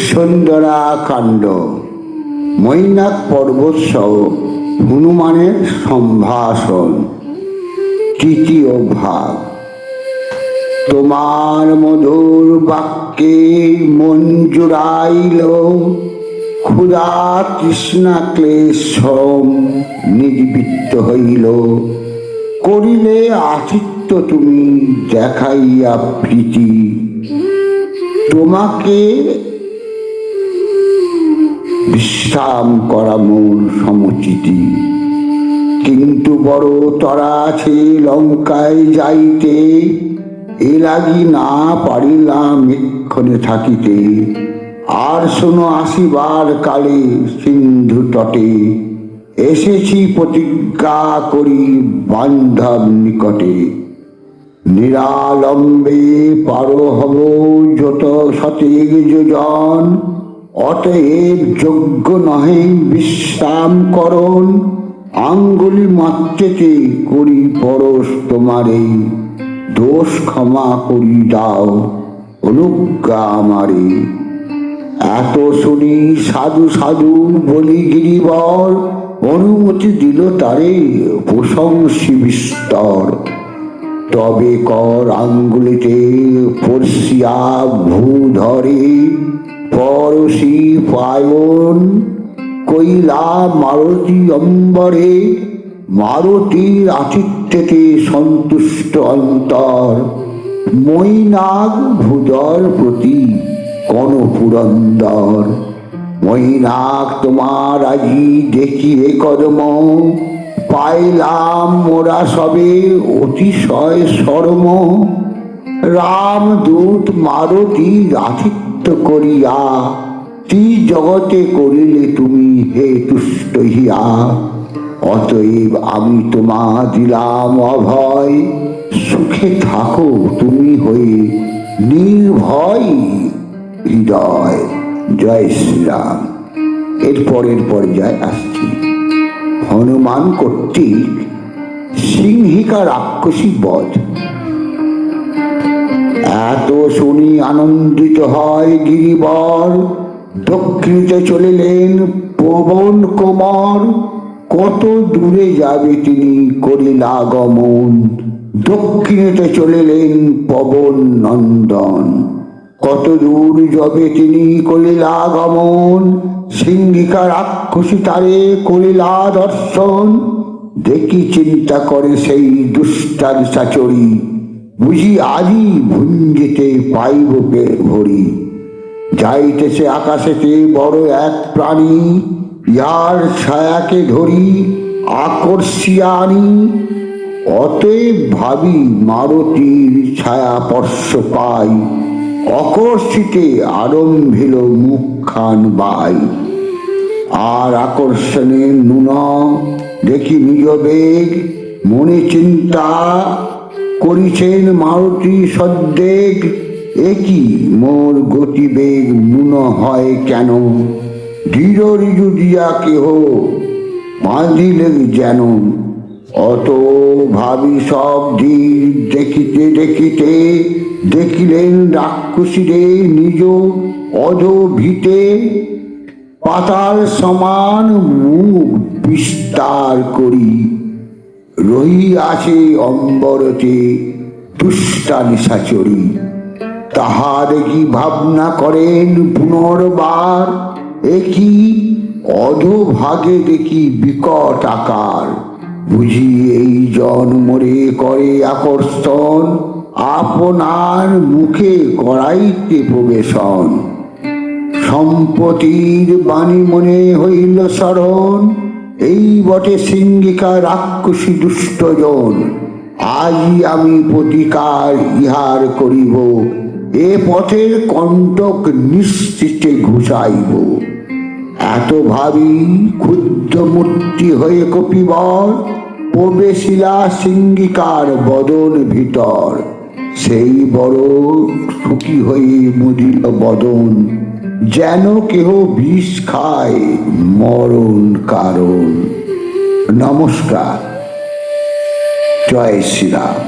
সন্দরা কাণ্ড। মৈনাক পর্বত সহ হনুমানের সম্ভাষণ, তৃতীয় ভাগ। তোমার মধুর বাক্যে মন জুড়াইল, ক্ষুধা তৃষ্ণা ক্লেশ শ্রম নিবৃত্ত হইল। করিলে আতিথ্য তুমি দেখাইয়া প্রীতি, তোমাকে বিশ্রাম করা মোর সমচিতি। কিন্তু বড় তরা আছে লঙ্কায় যাইতে, এ লাগি না পারিলাম এক্ষণে থাকিতে। আর শোনো আসিবার কালে সিন্ধু তটে, এসেছি প্রতিজ্ঞা করি বান্ধব নিকটে। নিরালম্বে পার হব যত শতেক যোজন, অতএব যোগ্য নহে বিশ্রাম করণ। আঙ্গুলি মাত্রেতে করি পরশ তোমারে, দোষ ক্ষমা করি দাও অনুজ্ঞা আমারে। এত শুনি সাধু সাধু বলি গিরিবর, অনুমতি দিল তারে প্রশংসি বিস্তর। তবে কর আঙ্গুলিতে পরশিয়া ভূধরে, পরশি পায়ন কৈলা মারতি অম্বরে। মারতির আতিথ্যেতে সন্তুষ্ট অন্তর, মৈনাক ভূধর প্রতি কন পুরন্দর। মৈনাক তোমার আজি দেখিয়ে কদম, পাইলাম মোরা সবে অতিশয় শরম। রামদূত মারতির আতিথ্য করিয়া, জগতে করিলে তুমি হে তুষ্ট হিয়া। অতএব আমি তোমা দিলাম অভয়, সুখে থাকো তুমি হয়ে নির্ভয় হৃদয়। জয় শ্রীরাম। এর পরের পর্যায়ে আসছি। হনুমান কর্তৃক সিংহিকা রাক্ষসী বধ। এত শুনি আনন্দিত হয় গিরিবর, দক্ষিণে চলিলেন পবন কোমর। কত দূরে যাবে তিনি করিলা গমন, দক্ষিণেতে চলিলেন পবন নন্দন। কত দূর যাবে তিনি করিলা গমন, সিংহিকা রাক্ষসী তারে করিলা দর্শন। দেখি চিন্তা করে সেই দুষ্টার সাচরি, বুঝি আজই ভুঞ্জিতে পাইব ভরি। যাইতেছে আকাশেতে বড় এক প্রাণী, ইয়ার ছায়াকে ধরি আকর্ষিয়া আনি। অতএব ভাবি মারতির ছায়া স্পর্শ পাই, আকর্ষিতে আরম্ভিল মুখখান বাই। আর আকর্ষণে নুন দেখি নিজ বেগ, মনে চিন্তা করিছেন মারুতি সদ্বেগ। একই মোর গতিবেগ নুন হয় কেন, দৃঢ় ঋজু দিয়া কেহ বাঁধিলেন যেন। অত ভাবি সব দিক দেখিতে দেখিতে, দেখিলেন রাক্ষসীরে নিজ অধোভিতে। পাতাল সমান মুখ বিস্তার করি, রহিয়াছে অম্বরতে দুষ্টা নিশাচরি। তাহা দেখি ভাবনা করেন পুনর্বার, একই অধোভাগে দেখি বিকট আকার। বুঝি এই জন্মরে করে আকর্ষণ, আপনার মুখে করাইতে প্রবেশন। সম্পত্তির বাণী মনে হইল স্মরণ, এই বটে সিংহিকা রাক্ষসী দুষ্টজন। আজই আমি প্রতিকার ইহার করিব, এ পথের কণ্টক নিশ্চিতে ঘুষাইব। এত ভাবি ক্ষুদ্র মূর্তি হয়ে কপিবর, প্রবেশিলা সিংহিকার বদন ভিতর। সেই বড় সুখী হয়ে মুদিল বদন, যেন কেহ বিষ খায় মরণ কারণ। নমস্কার। জয় শ্রীরাম।